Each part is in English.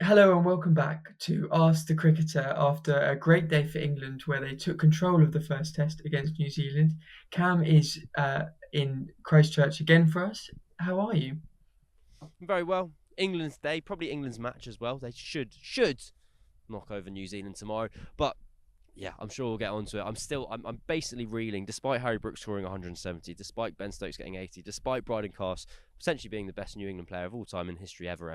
Hello and welcome back to Ask the Cricketer after a great day for England where they took control of the first test against New Zealand. Cam is in Christchurch again for us. How are you? Very well. England's day, probably England's match as well. They should knock over New Zealand tomorrow. But yeah, I'm sure we'll get onto it. I'm basically reeling, despite Harry Brook scoring 170, despite Ben Stokes getting 80, despite Bryden Carse potentially being the best New England player of all time in history ever.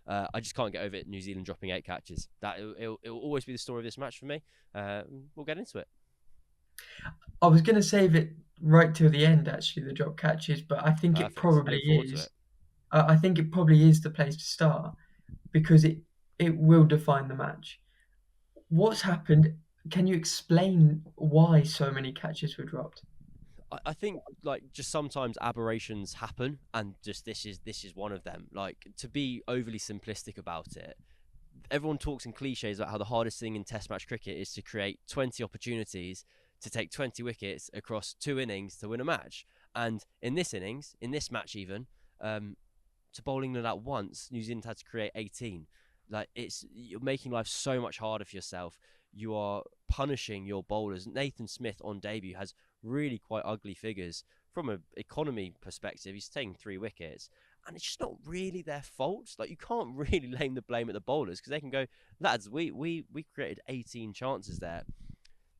I just can't get over it. New Zealand dropping 8 catches. It'll always be the story of this match for me. We'll get into it. I was going to save it right till the end, actually, the drop catches, but I think it Perfect. I probably look forward to is. it. I think it probably is the place to start because it will define the match. What's happened? Can you explain why so many catches were dropped? I think like just sometimes aberrations happen, and just this is one of them. Like, to be overly simplistic about it, everyone talks in cliches about how the hardest thing in Test match cricket is to create 20 opportunities to take 20 wickets across 2 innings to win a match. And in this innings, in this match even, to bowl England at once, New Zealand had to create 18. Like, you're making life so much harder for yourself. You are punishing your bowlers. Nathan Smith on debut has really quite ugly figures from an economy perspective. He's taking 3 wickets, and it's just not really their fault. Like, you can't really blame the bowlers, because they can go, lads, we created 18 chances there.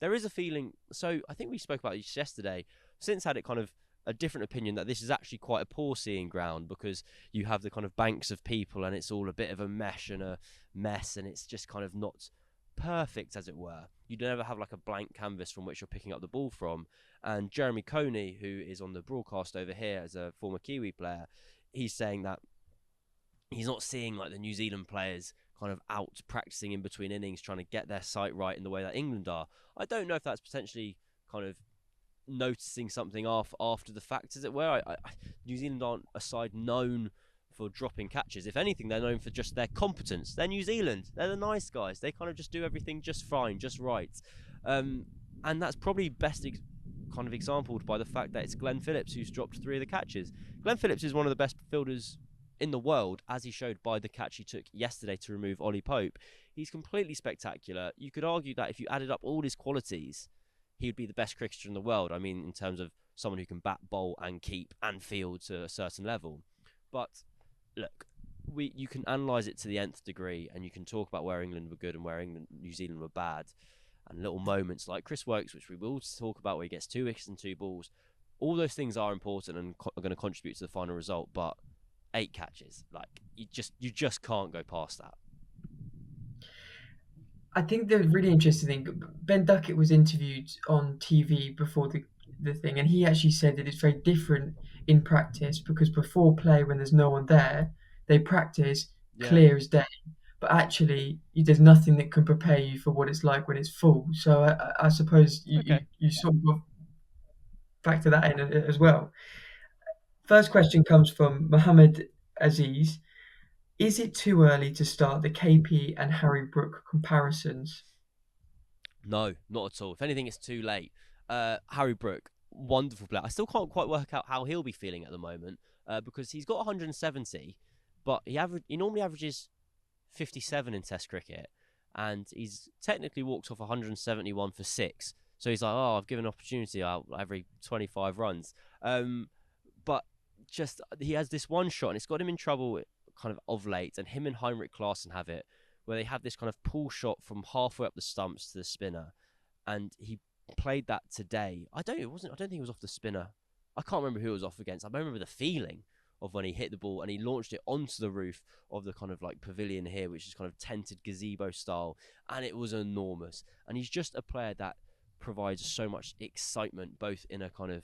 There is a feeling. So I think we spoke about this yesterday. Since had it kind of a different opinion that this is actually quite a poor seeing ground, because you have the kind of banks of people and it's all a bit of a mesh and a mess, and it's just kind of not perfect, as it were. You never have like a blank canvas from which you're picking up the ball from. And Jeremy Coney, who is on the broadcast over here as a former Kiwi player, he's saying that he's not seeing like the New Zealand players kind of out practicing in between innings trying to get their sight right in the way that England are. I don't know if that's potentially kind of noticing something after the fact, as it were. New Zealand aren't a side known for dropping catches. If anything, they're known for just their competence. They're New Zealand. They're the nice guys. They kind of just do everything just fine, just right. Um, and that's probably best kind of exampled by the fact that it's Glenn Phillips who's dropped 3 of the catches. Glenn Phillips is one of the best fielders in the world, as he showed by the catch he took yesterday to remove Ollie Pope. He's completely spectacular. You could argue that if you added up all his qualities, he would be the best cricketer in the world. I mean, in terms of someone who can bat, bowl, and keep and field to a certain level. But look, you can analyse it to the nth degree, and you can talk about where England were good and where New Zealand were bad, and little moments like Chris Woakes, which we will talk about, where he gets 2 wickets and 2 balls. All those things are important and are going to contribute to the final result. But 8 catches, like, you just can't go past that. I think the really interesting thing, Ben Duckett was interviewed on TV before the thing, and he actually said that it's very different in practice because before play, when there's no one there, they practice Yeah. clear as day. But actually, there's nothing that can prepare you for what it's like when it's full. So I suppose Okay. you sort of factor that in as well. First question comes from Mohammed Aziz. Is it too early to start the KP and Harry Brook comparisons? No, not at all. If anything, it's too late. Harry Brook, wonderful player. I still can't quite work out how he'll be feeling at the moment, because he's got 170, but he normally averages 57 in Test cricket, and he's technically walked off 171 for 6. So he's like, oh, I've given opportunity out every 25 runs. But just he has this one shot, and it's got him in trouble kind of late. And him and Heinrich Klaassen have it, where they have this kind of pull shot from halfway up the stumps to the spinner, and he played that today. I don't think it was off the spinner. I can't remember who it was off against. I remember the feeling of when he hit the ball and he launched it onto the roof of the kind of like pavilion here, which is kind of tented gazebo style, and it was enormous. And he's just a player that provides so much excitement, both in a kind of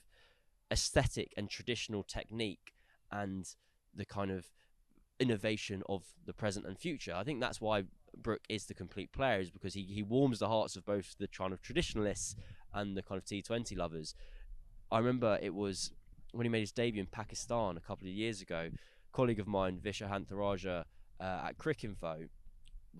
aesthetic and traditional technique, and the kind of innovation of the present and future. I think that's why Brook is the complete player, is because he warms the hearts of both the kind of traditionalists and the kind of T20 lovers. I remember it was when he made his debut in Pakistan a couple of years ago. A colleague of mine, Visha Hantharaja, at Cricinfo,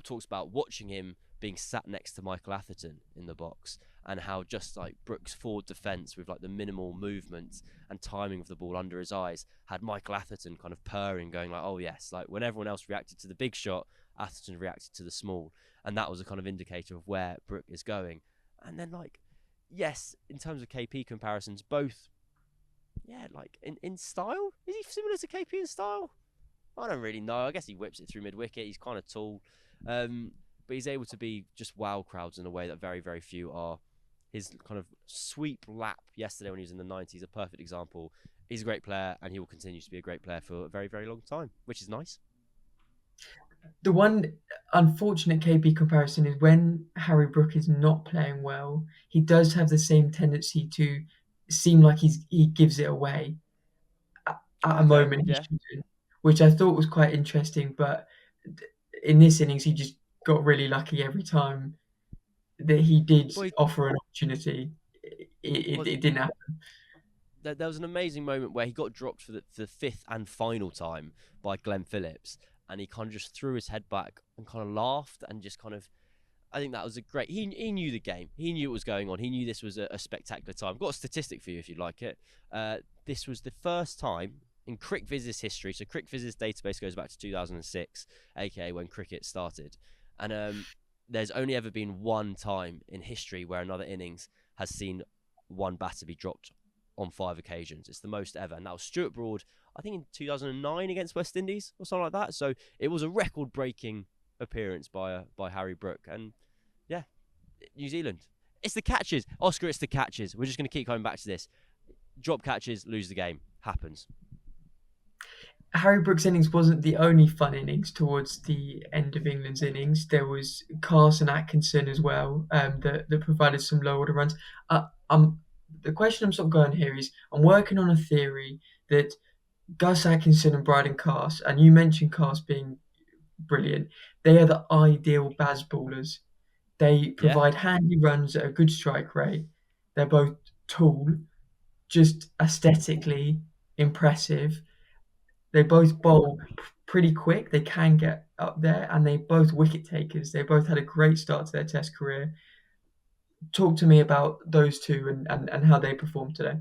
talks about watching him being sat next to Michael Atherton in the box, and how just like Brook's forward defence with like the minimal movement and timing of the ball under his eyes had Michael Atherton kind of purring, going like, oh yes, like when everyone else reacted to the big shot, Atherton reacted to the small, and that was a kind of indicator of where Brook is going. And then like, yes, in terms of KP comparisons, both, yeah, like in style, is he similar to KP in style? I don't really know. I guess he whips it through mid wicket. He's kind of tall, but he's able to be just wow crowds in a way that very very few are. His kind of sweep lap yesterday when he was in the 90s, a perfect example. He's a great player, and he will continue to be a great player for a very very long time, which is nice. The one unfortunate KP comparison is when Harry Brook is not playing well, he does have the same tendency to seem like he gives it away at a Okay, moment he yeah. shouldn't, which I thought was quite interesting. But in this innings, he just got really lucky every time that he did Well, offer an opportunity. well, It didn't happen. there was an amazing moment where he got dropped for the fifth and final time by Glenn Phillips, and he kind of just threw his head back and kind of laughed and just kind of. I think that was a great. He knew the game. He knew what was going on. He knew this was a spectacular time. I've got a statistic for you if you'd like it. This was the first time in CricViz's history. So CricViz's database goes back to 2006, aka when cricket started, and there's only ever been one time in history where another innings has seen one batter be dropped on 5 occasions. It's the most ever, and that was Stuart Broad, I think in 2009 against West Indies or something like that. So it was a record-breaking appearance by Harry Brook, and yeah, New Zealand. It's the catches, Oscar. It's the catches. We're just going to keep coming back to this. Drop catches, lose the game. Happens. Harry Brook's innings wasn't the only fun innings towards the end of England's innings. There was Carson Atkinson as well, that provided some low order runs. The question I'm sort of going here is I'm working on a theory that Gus Atkinson and Bryden Cast, and you mentioned Cast being brilliant, they are the ideal Baz ballers. They Yeah, provide handy runs at a good strike rate. They're both tall, just aesthetically impressive. They both bowl pretty quick. They can get up there, and they both wicket takers. They both had a great start to their Test career. Talk to me about those two and how they performed today.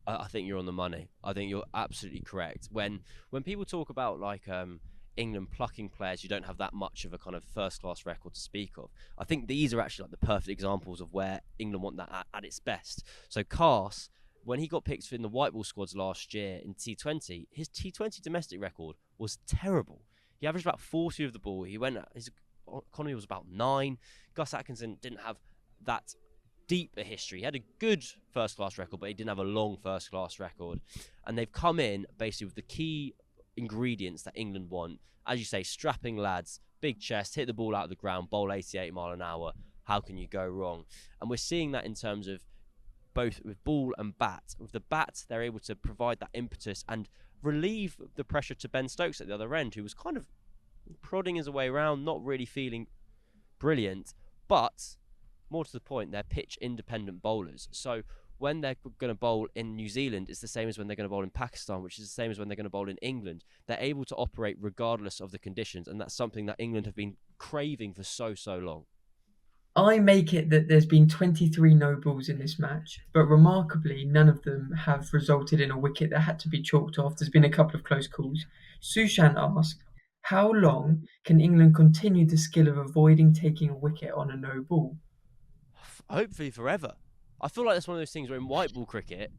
I think you're on the money. I think you're absolutely correct. When people talk about like England plucking players who don't have that much of a kind of first class record to speak of, I think these are actually like the perfect examples of where England want that at its best. So Cars, when he got picked in the white ball squads last year in T20, his T20 domestic record was terrible. He averaged about 40 of the ball. His economy was about 9. Gus Atkinson didn't have that deep a history. He had a good first class record, but he didn't have a long first class record. And they've come in basically with the key ingredients that England want. As you say, strapping lads, big chest, hit the ball out of the ground, bowl 88 mile an hour. How can you go wrong? And we're seeing that in terms of both with ball and bat. With the bat, they're able to provide that impetus and relieve the pressure to Ben Stokes at the other end, who was kind of prodding his way around, not really feeling brilliant. But more to the point, they're pitch independent bowlers. So when they're going to bowl in New Zealand, it's the same as when they're going to bowl in Pakistan, which is the same as when they're going to bowl in England. They're able to operate regardless of the conditions, and that's something that England have been craving for so long. I make it that there's been 23 no balls in this match, but remarkably, none of them have resulted in a wicket that had to be chalked off. There's been a couple of close calls. Sushan asked, how long can England continue the skill of avoiding taking a wicket on a no ball? Hopefully forever. I feel like that's one of those things where in white ball cricket,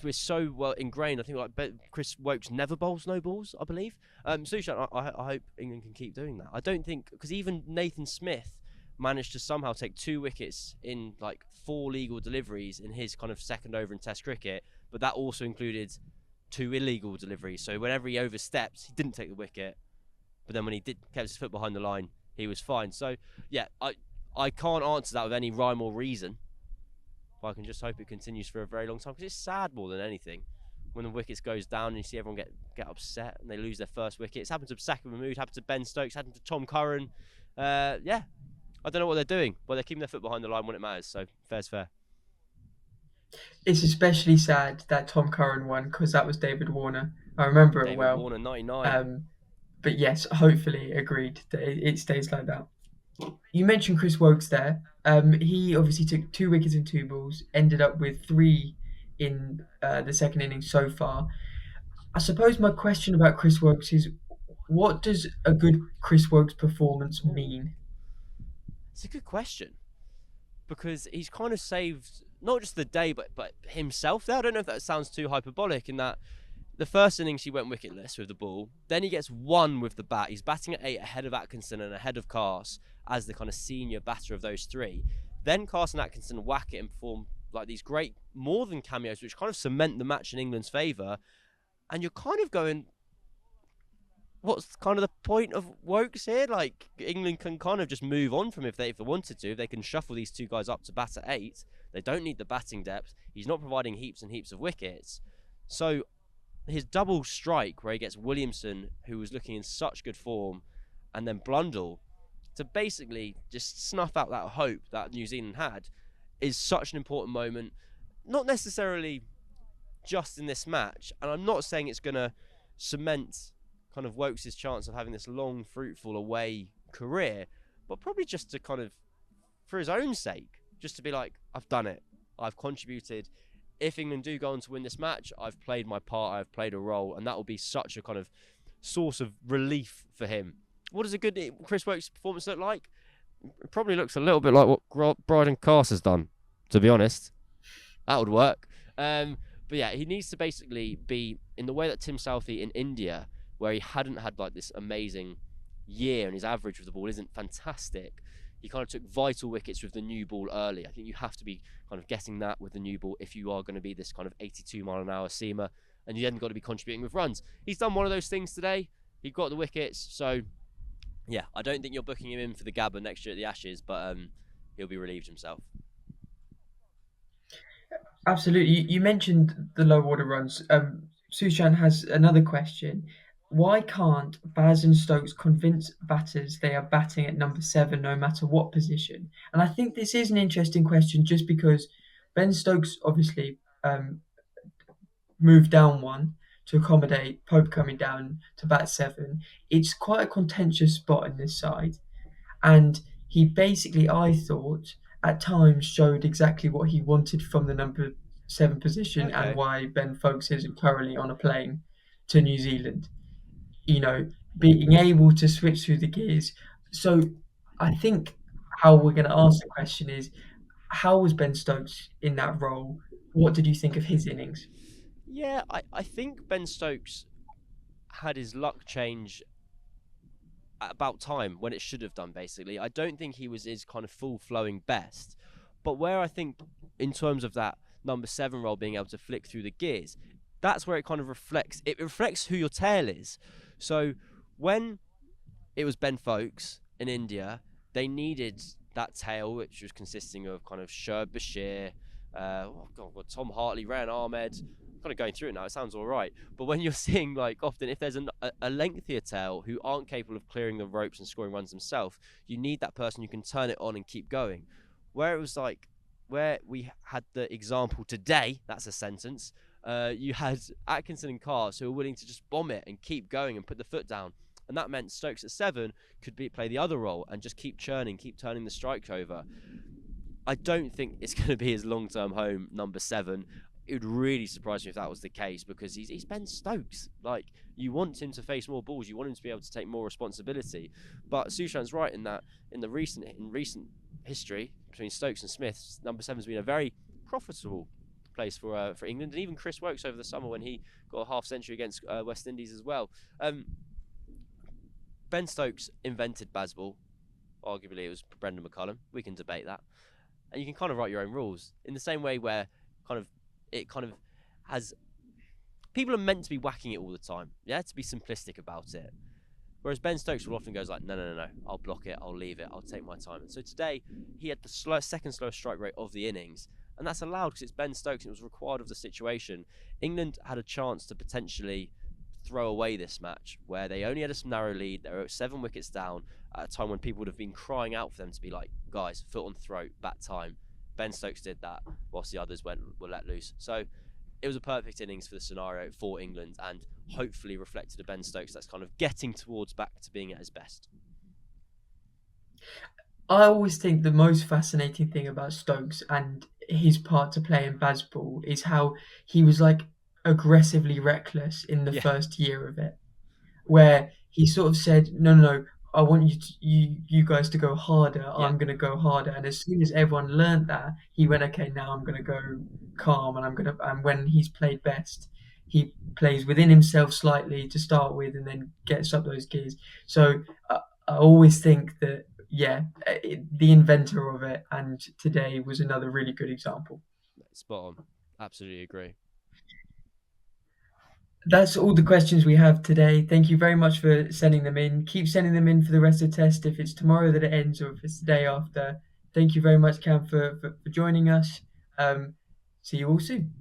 we're so well ingrained. I think like Chris Wokes never bowls no balls, I believe. Sushan, I hope England can keep doing that. I don't think because even Nathan Smith managed to somehow take 2 wickets in like 4 legal deliveries in his kind of second over in Test cricket, but that also included 2 illegal deliveries. So whenever he overstepped, he didn't take the wicket, but then when he did kept his foot behind the line, he was fine. So yeah, I can't answer that with any rhyme or reason. But I can just hope it continues for a very long time because it's sad more than anything when the wickets goes down and you see everyone get upset and they lose their first wicket. It's happened to Saka Mahmood, happened to Ben Stokes, happened to Tom Curran. Yeah, I don't know what they're doing, but they're keeping their foot behind the line when it matters. So fair's fair. It's especially sad that Tom Curran won because that was David Warner. I remember it David well. Warner, 99. Um, but yes, hopefully agreed that it stays like that. You mentioned Chris Wokes there. He obviously took 2 wickets and 2 balls, ended up with 3 in the second innings so far. I suppose my question about Chris Wokes is What does a good Chris Woakes performance Ooh, mean? it's a good question because he's kind of saved not just the day but himself there. I don't know if that sounds too hyperbolic in that the first innings he went wicketless with the ball. Then he gets one with the bat. He's batting at 8 ahead of Atkinson and ahead of Cars as the kind of senior batter of those three. Then Carson Atkinson whack it and perform like these great more than cameos, which kind of cement the match in England's favour. And you're kind of going, what's kind of the point of Wokes here? Like England can kind of just move on from if they wanted to. They can shuffle these two guys up to bat at 8. They don't need the batting depth. He's not providing heaps and heaps of wickets. So his double strike where he gets Williamson, who was looking in such good form, and then Blundell to basically just snuff out that hope that New Zealand had is such an important moment. Not necessarily just in this match, and I'm not saying it's going to cement kind of Wokes' chance of having this long, fruitful away career, but probably just to kind of, for his own sake, just to be like, I've done it. I've contributed. If England do go on to win this match, I've played my part, I've played a role, and that will be such a kind of source of relief for him. What does a good Chris Wokes performance look like? It probably looks a little bit like what Bryden Cast has done, to be honest. That would work. But yeah, he needs to basically be in the way that Tim Southey in India, where he hadn't had like this amazing year and his average with the ball isn't fantastic. He kind of took vital wickets with the new ball early. I think you have to be kind of getting that with the new ball if you are going to be this kind of 82-mile-an-hour seamer, and you then got to be contributing with runs. He's done one of those things today. He got the wickets, so yeah, I don't think you're booking him in for the Gabba next year at the Ashes, but he'll be relieved himself. Absolutely. You mentioned the low order runs. Sushan has another question. Why can't Baz and Stokes convince batters they are batting at number 7 no matter what position? And I think this is an interesting question just because Ben Stokes obviously moved down one to accommodate Pope coming down to bat 7. It's quite a contentious spot in this side. And he basically, I thought, at times showed exactly what he wanted from the number 7 position and Okay. why Ben Folks isn't currently on a plane to New Zealand. You know, being able to switch through the gears. So I think how we're going to answer the question is how was Ben Stokes in that role? What did you think of his innings? Yeah, I think Ben Stokes had his luck change at about time when it should have done, basically. I don't think he was his kind of full flowing best. But where I think, in terms of that number 7 role being able to flick through the gears, that's where it kind of reflects. It reflects who your tail is. So when it was Ben Folks in India, they needed that tail, which was consisting of kind of Sherb Bashir, Tom Hartley, Ryan Ahmed. Kind of going through it now, it sounds all right. But when you're seeing, like, often if there's a lengthier tail who aren't capable of clearing the ropes and scoring runs themselves, you need that person who can turn it on and keep going. Where it was like, where we had the example today, that's a sentence, you had Atkinson and Cars who were willing to just bomb it and keep going and put the foot down. And that meant Stokes at 7 could play the other role and just keep churning, keep turning the strikes over. I don't think it's going to be his long-term home, number 7. It would really surprise me if that was the case because he's Ben Stokes. Like, you want him to face more balls, you want him to be able to take more responsibility. But Sushan's right in that in recent history between Stokes and Smith, number 7's been a very profitable place for England, and even Chris Woakes over the summer when he got a half century against West Indies as well. Ben Stokes invented Bazball. Arguably, it was Brendan McCullum. We can debate that, and you can kind of write your own rules in the same way where kind of it kind of has. People are meant to be whacking it all the time, yeah, to be simplistic about it. Whereas Ben Stokes will often goes like, no, I'll block it, I'll leave it, I'll take my time. And so today he had the second slowest strike rate of the innings, and that's allowed because it's Ben Stokes and it was required of the situation. England had a chance to potentially throw away this match where they only had a narrow lead. They were 7 wickets down at a time when people would have been crying out for them to be like, guys, foot on throat, bat time. Ben Stokes did that whilst the others were let loose. So it was a perfect innings for the scenario for England and hopefully reflected a Ben Stokes that's kind of getting towards back to being at his best. I always think the most fascinating thing about Stokes and his part to play in Bazball is how he was like aggressively reckless in the Yeah, first year of it, where he sort of said, "No, no, no, I want you guys to go harder. Yeah, I'm gonna go harder." And as soon as everyone learned that, he went, "Okay, now I'm gonna go calm, and I'm gonna." And when he's played best, he plays within himself slightly to start with, and then gets up those gears. So I always think that, yeah, the inventor of it, and today was another really good example. spot on. Absolutely agree. That's all the questions we have today. Thank you very much for sending them in. Keep sending them in for the rest of the test if it's tomorrow that it ends or if it's the day after. Thank you very much, Cam, for joining us. See you all soon.